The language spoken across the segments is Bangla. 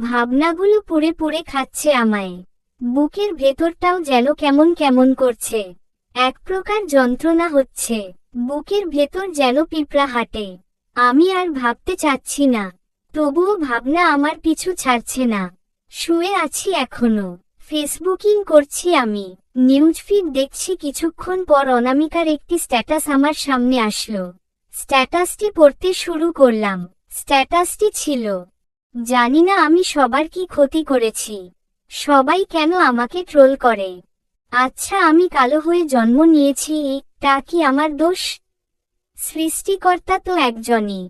ভাবনাগুলো পুড়ে পুড়ে খাচ্ছে আমায়। বুকের ভেতরটাও যেন কেমন কেমন করছে। এক প্রকার যন্ত্রণা হচ্ছে। বুকের ভেতর যেন পিঁপড়া হাঁটে। আমি আর ভাবতে চাচ্ছি না, তবুও ভাবনা আমার পিছু ছাড়ছে না। শুয়ে আছি এখনো, ফেসবুকিং করছি আমি। নিউজ ফিড দেখছি, কিছুক্ষণ পর অনামিকার একটি স্ট্যাটাস আমার সামনে আসলো। স্ট্যাটাসটি পড়তে শুরু করলাম। স্ট্যাটাসটি ছিল, জানি না আমি সবার কি ক্ষতি করেছি। সবাই কেন আমাকে ট্রোল করে। আচ্ছা, আমি কালো হয়ে জন্ম নিয়েছি, এটা কি আমার দোষ? সৃষ্টিকর্তা তো একজনই।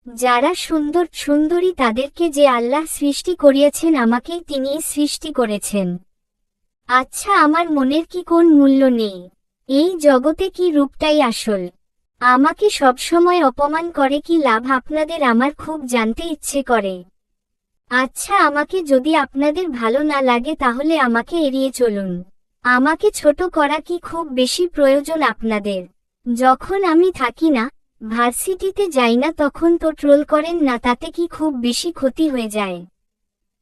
যারা সুন্দর সুন্দরী তাদেরকে যে আল্লাহ সৃষ্টি করিয়েছেন, আমাকেই তিনিই সৃষ্টি করেছেন। আচ্ছা, আমার মনের কি কোন মূল্য নেই? এই জগতে কি রূপটাই আসল? আমাকে সবসময় অপমান করে কি লাভ আপনাদের? আমার খুব জানতে ইচ্ছে করে। আচ্ছা, আমাকে যদি আপনাদের ভালো না লাগে তাহলে আমাকে এড়িয়ে চলুন। আমাকে ছোট করা কি খুব বেশি প্রয়োজন আপনাদের? যখন আমি থাকি না, ভার্সিটিতে যাই না, তখন তো ট্রোল করেন না, তাতে কি খুব বেশি ক্ষতি হয়ে যায়?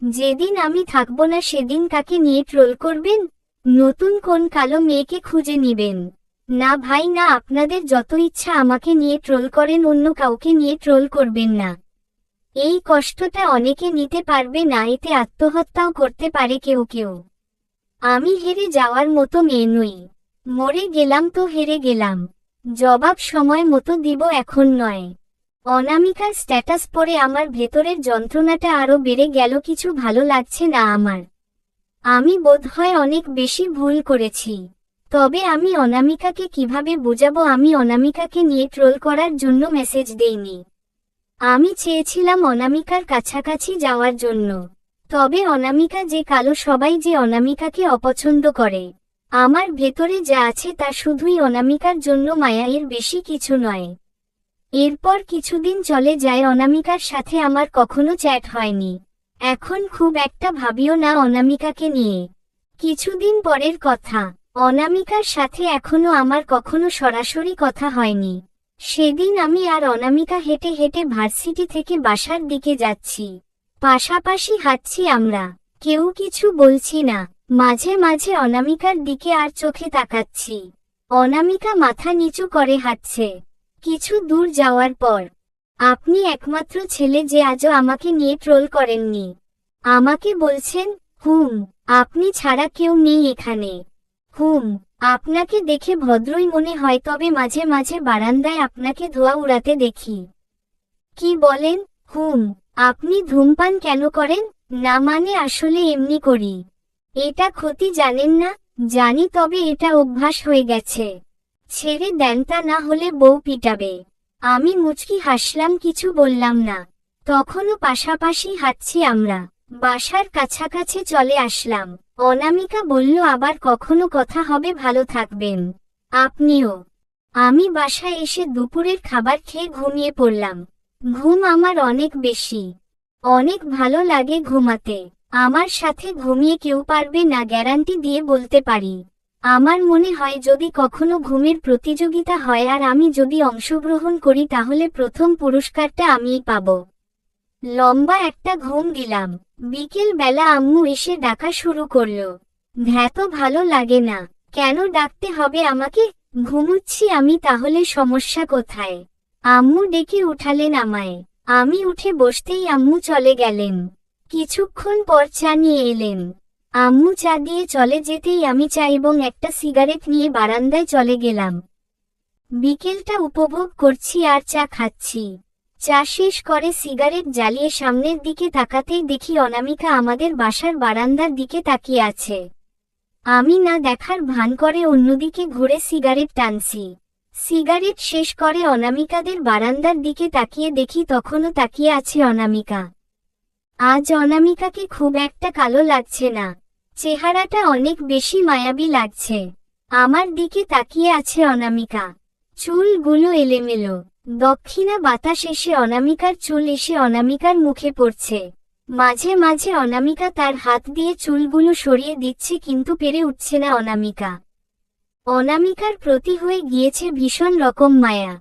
যেদিন আমি থাকবো না সেদিন কাকে নিয়ে ট্রোল করবেন? নতুন কোন কালো মেয়েকে খুঁজে নিবেন? না ভাই না, আপনাদের যত ইচ্ছা আমাকে নিয়ে ট্রোল করেন, অন্য কাউকে নিয়ে ট্রোল করবেন না। এই কষ্টটা অনেকে নিতে পারবে না, এতে আত্মহত্যাও করতে পারে কেউ কেউ। আমি হেরে যাওয়ার মতো মেয়ে নই। মরে গেলাম তো হেরে গেলাম। জবাব সময় মতো দিব, এখন নয়। অনামিকার স্ট্যাটাস পড়ে আমার ভেতরের যন্ত্রণাটা আরো বেড়ে গেল। কিছু ভালো লাগছে না আমার। আমি বোধহয় অনেক বেশি ভুল করেছি। তবে আমি অনামিকাকে কিভাবে বোঝাবো? আমি অনামিকাকে নিয়ে ট্রোল করার জন্য মেসেজ দেইনি। আমি চেয়েছিলাম অনামিকার কাছাকাছি যাওয়ার জন্য। তবে অনামিকা যে কালো, সবাই যে অনামিকাকে অপছন্দ করে। আমার ভেতরে যা আছে তা শুধুই অনামিকার জন্য মায়া, এর বেশি কিছু নয়। এরপর কিছুদিন চলে যায়, অনামিকার সাথে আমার কখনো চ্যাট হয়নি। এখন খুব একটা ভাবিও না অনামিকাকে নিয়ে। কিছুদিন পরের কথা, অনামিকার সাথে এখনো আমার কখনো সরাসরি কথা হয়নি। সেদিন আমি আর অনামিকা হেঁটে হেঁটে ভার্সিটি থেকে বাসার দিকে যাচ্ছি। পাশাপাশি হাঁটছি আমরা, কেউ কিছু বলছি না। মাঝে মাঝে অনামিকার দিকে আর চোখে তাকাচ্ছি। অনামিকা মাথা নিচু করে হাঁটছে। কিছু দূর যাওয়ার পর, আপনি একমাত্র ছেলে যে আজও আমাকে নিয়ে ট্রোল করেননি। আমাকে বলছেন, আপনি ছাড়া কেউ নেই এখানে। আপনাকে দেখে ভদ্রই মনে হয়, তবে মাঝে মাঝে বারান্দায় আপনাকে ধোঁয়া উড়াতে দেখি। কি বলেন? আপনি ধূমপান কেন করেন? না মানে আসলে এমনি করি। এটা ক্ষতি জানেন না? জানি, তবে এটা অভ্যাস হয়ে গেছে। ছেড়ে দেন, তা না হলে বউ পিটাবে। আমি মুচকি হাসলাম, কিছু বললাম না। তখনও পাশাপাশি হাঁটছি আমরা। বাসার কাছাকাছি চলে আসলাম। অনামিকা বলল, আবার কখনো কথা হবে, ভালো থাকবেন। আপনিও। আমি বাসায় এসে দুপুরের খাবার খেয়ে ঘুমিয়ে পড়লাম। ঘুম আমার অনেক বেশি। অনেক ভালো লাগে ঘুমাতে। আমার সাথে ঘুমিয়ে কেউ পারবে না, গ্যারান্টি দিয়ে বলতে পারি। আমার মনে হয় যদি কখনো ঘুমের প্রতিযোগিতা হয় আর আমি যদি অংশগ্রহণ করি তাহলে প্রথম পুরস্কারটা আমিই পাব। লম্বা একটা ঘুম দিলাম। বিকেল বেলা আম্মু এসে ডাকা শুরু করলো। ধ্যাত ভালো লাগে না। কেন ডাকতে হবে আমাকে? ঘুমুচ্ছি আমি, তাহলে সমস্যা কোথায়? আম্মু ডেকে উঠালেন আমায়। আমি উঠে বসতেই আম্মু চলে গেলেন। কিছুক্ষণ পর চা নিয়ে এলেন। আম্মু চা দিয়ে চলে যেতেই আমি চা এবং একটা সিগারেট নিয়ে বারান্দায় চলে গেলাম। বিকেলটা উপভোগ করছি আর চা খাচ্ছি। চা শেষ করে সিগারেট জ্বালিয়ে সামনের দিকে তাকাতেই দেখি অনামিকা আমাদের বাসার বারান্দার দিকে তাকিয়ে আছে। আমি না দেখার ভান করে অন্যদিকে ঘুরে সিগারেট টানছি। সিগারেট শেষ করে অনামিকাদের বারান্দার দিকে তাকিয়ে দেখি তখনও তাকিয়ে আছে অনামিকা। আজ অনামিকাকে খুব একটা কালো লাগছে না। চেহারাটা অনেক বেশি মায়াবী লাগছে। আমার দিকে তাকিয়ে আছে অনামিকা। চুলগুলো এলোমেলো। দক্ষিণা বাতাস এসে অনামিকার চুল এসে অনামিকার মুখে পড়ছে। মাঝে মাঝে অনামিকা তার হাত দিয়ে চুলগুলো সরিয়ে দিচ্ছে, কিন্তু পেরে উঠছে না অনামিকা। অনামিকার প্রতি হয়ে গিয়েছে ভীষণ রকম মায়া।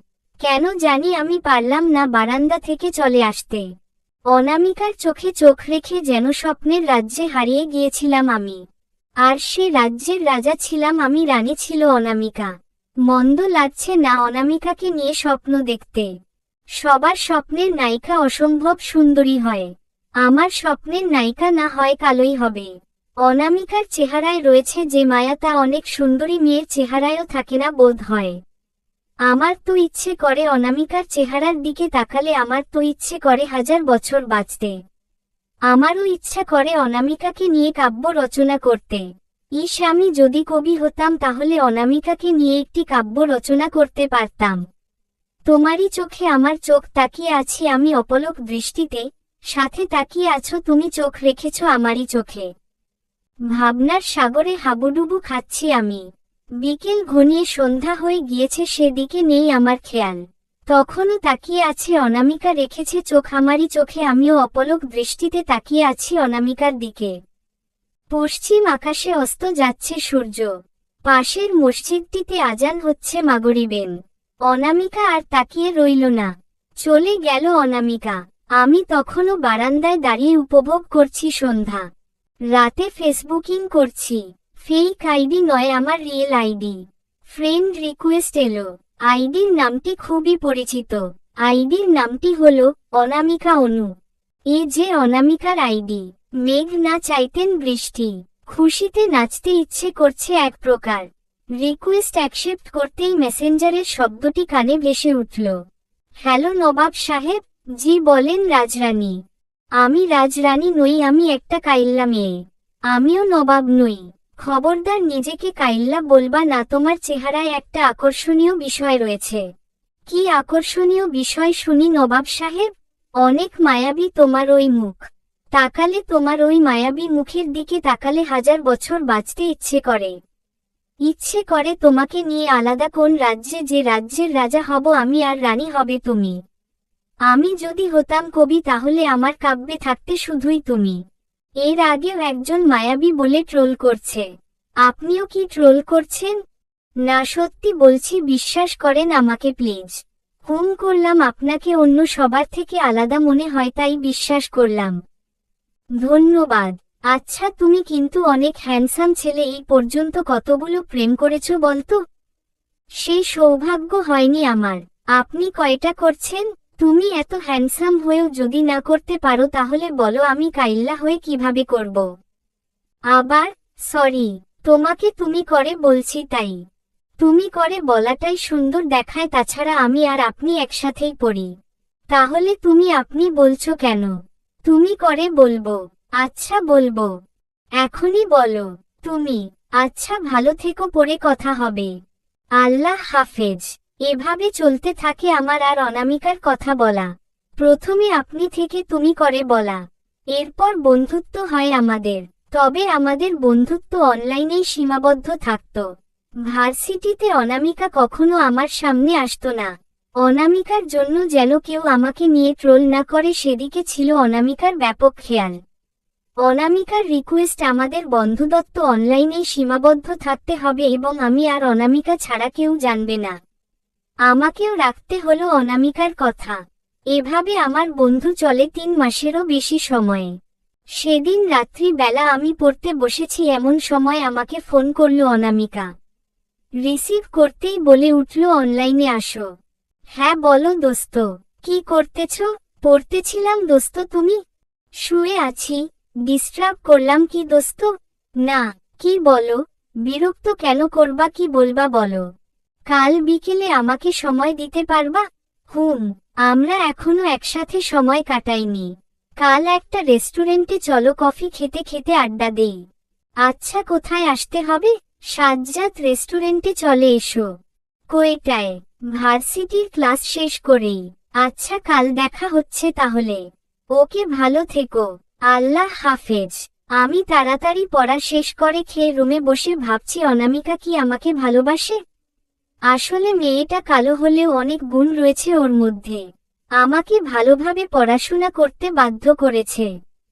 কেন জানি আমি পারলাম না বারান্দা থেকে চলে আসতে। অনামিকার চোখে চোখ রেখে যেন স্বপ্নের রাজ্যে হারিয়ে গিয়েছিলাম আমি। আর সে রাজ্যের রাজা ছিলাম আমি, রানী ছিল অনামিকা। মন্দ লাগছে না অনামিকাকে নিয়ে স্বপ্ন দেখতে। সবার স্বপ্নের নায়িকা অসম্ভব সুন্দরী হয়, আমার স্বপ্নের নায়িকা না হয় কালোই হবে। অনামিকার চেহারায় রয়েছে যে মায়া তা অনেক সুন্দরী মেয়ের চেহারায়ও থাকে না বোধ হয়। আমার তো ইচ্ছে করে অনামিকার চেহারার দিকে তাকালে, আমার তো ইচ্ছে করে 1000 বছর বাঁচতে। আমারও ইচ্ছা করে অনামিকাকে নিয়ে কাব্য রচনা করতে। ইস, আমি যদি কবি হতাম তাহলে অনামিকাকে নিয়ে একটি কাব্য রচনা করতে পারতাম। তোমারই চোখে আমার চোখ, তাকিয়ে আছি আমি অপলক দৃষ্টিতে, সাথে তাকিয়ে আছো তুমি, চোখ রেখেছ আমারই চোখে। ভাবনার সাগরে হাবুডুবু খাচ্ছি আমি। বিকেল ঘনিয়ে সন্ধ্যা হয়ে গিয়েছে, সেদিকে নেই আমার খেয়াল। তখনও তাকিয়ে আছে অনামিকা, রেখেছে চোখ আমারই চোখে, আমিও অপলক দৃষ্টিতে তাকিয়ে আছি অনামিকার দিকে। পশ্চিম আকাশে অস্ত যাচ্ছে সূর্য। পাশের মসজিদটিতে আজান হচ্ছে মাগরিবের। অনামিকা আর তাকিয়ে রইল না, চলে গেল অনামিকা। আমি তখনও বারান্দায় দাঁড়িয়ে উপভোগ করছি সন্ধ্যা। রাতে ফেসবুকিং করছি। ফেক আইডি নয়, আমার রিয়েল আইডি। ফ্রেন্ড রিকোয়েস্ট এলো। আইডির নামটি খুবই পরিচিত। আইডির নামটি হলো অনামিকা অনু। এ যে অনামিকার আইডি। মেঘ না চাইতেন বৃষ্টি, খুশিতে নাচতে ইচ্ছে করছে এক প্রকার। রিকোয়েস্ট অ্যাকসেপ্ট করতেই মেসেঞ্জারের শব্দটি কানে ভেসে উঠল। হ্যালো নবাব সাহেব। জি বলেন রাজরানী। আমি রাজরানী নই, আমি একটা কাইল্লা মেয়ে। আমিও নবাব নই। খবরদার নিজেকে কাইল্লা বলবা না, তোমার চেহারায় একটা আকর্ষণীয় বিষয় রয়েছে। কি আকর্ষণীয় বিষয় শুনি নবাব সাহেব? অনেক মায়াবী তোমার ওই মুখ। তাকালে তোমার ওই মায়াবী মুখের দিকে তাকালে 1000 বছর বাঁচতে ইচ্ছে করে। ইচ্ছে করে তোমাকে নিয়ে আলাদা কোন রাজ্যে, যে রাজ্যের রাজা হব আমি আর রানী হবে তুমি। আমি যদি হতাম কবি তাহলে আমার কাব্যে থাকতে শুধুই তুমি। এর আগেও একজন মায়াবী বলে ট্রোল করছে। আপনিও কি ট্রোল করছেন? না, সত্যি বলছি, বিশ্বাস করেন আমাকে প্লিজ। হুম করলাম, আপনাকে অন্য সবার থেকে আলাদা মনে হয় তাই বিশ্বাস করলাম। ধন্যবাদ। আচ্ছা, তুমি কিন্তু অনেক হ্যান্ডসাম ছেলে, এই পর্যন্ত কতগুলো প্রেম করেছো বলতো? সেই সৌভাগ্য হয়নি আমার। আপনি কয়টা করছেন? তুমি এত হ্যান্ডসাম হয়েও যদি না করতে পারো তাহলে বলো, আমি কাইল্লা হয়ে কিভাবে করব? আবার সরি, তোমাকে তুমি করে বলছি তাই। তুমি করে বলাটাই সুন্দর দেখায়, তাছাড়া আমি আর আপনি একসাথেই পড়ি। তাহলে তুমি আপনি বলছো কেন? তুমি করে বলবো। আচ্ছা বলবো। এখনই বলো তুমি। আচ্ছা, ভালো থেকো, পরে কথা হবে। আল্লাহ হাফেজ। এভাবে চলতে থাকে আমার আর অনামিকার কথা বলা। প্রথমে আপনি থেকে তুমি করে বলা, এরপর বন্ধুত্ব হয় আমাদের। তবে আমাদের বন্ধুত্ব অনলাইনেই সীমাবদ্ধ থাকত। ভার্সিটিতে অনামিকা কখনো আমার সামনে আসতো না। অনামিকার জন্য যেন কেউ আমাকে নিয়ে ট্রোল না করে সেদিকে ছিল অনামিকার ব্যাপক খেয়াল। অনামিকার রিকোয়েস্ট, আমাদের বন্ধুত্ব অনলাইনেই সীমাবদ্ধ থাকতে হবে এবং আমি আর অনামিকা ছাড়া কেউ জানবে না। আমাকেও রাখতে হলো অনামিকার কথা। এভাবে আমার বন্ধু চলে 3 মাসেরও বেশি সময়ে। সেদিন রাত্রি বেলা আমি পড়তে বসেছি, এমন সময় আমাকে ফোন করল অনামিকা। রিসিভ করতেই বলে উঠল, অনলাইনে আসো। হ্যাঁ বলো দোস্ত, কি করতেছ? পড়তেছিলাম দোস্ত। তুমি? শুয়ে আছি। ডিস্টার্ব করলাম কি দোস্ত? না। কি বলো? বিরক্ত কেন করবা, কি বলবা বলো। কাল বিকেলে আমাকে সময় দিতে পারবা? হুম। আমরা এখনো একসাথে সময় কাটাইনি। কাল একটা রেস্টুরেন্টে চলো, কফি খেতে খেতে আড্ডা দেই। আচ্ছা, কোথায় আসতে হবে? সাজ্জাদ রেস্টুরেন্টে চলে এসো। কয়টায়? ভার্সিটির ক্লাস শেষ করেই। আচ্ছা, কাল দেখা হচ্ছে তাহলে। ওকে, ভালো থেকো। আল্লাহ হাফেজ। আমি তাড়াতাড়ি পড়া শেষ করে খেয়ে রুমে বসে ভাবছি, অনামিকা কি আমাকে ভালোবাসে? আসলে মেয়েটা কালো হলেও অনেক গুণ রয়েছে ওর মধ্যে। আমাকে ভালোভাবে পড়াশোনা করতে বাধ্য করেছে।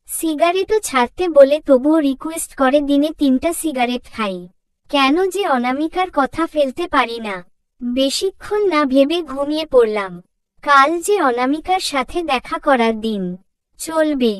সিগারেটও ছাড়তে বলে তবুও রিকোয়েস্ট করে দিনে 3টা সিগারেট খাই। কেন যে অনামিকার কথা ফেলতে পারি না। বেশিক্ষণ না ভেবে ঘুমিয়ে পড়লাম। কাল যে অনামিকার সাথে দেখা করার দিন। চলবে।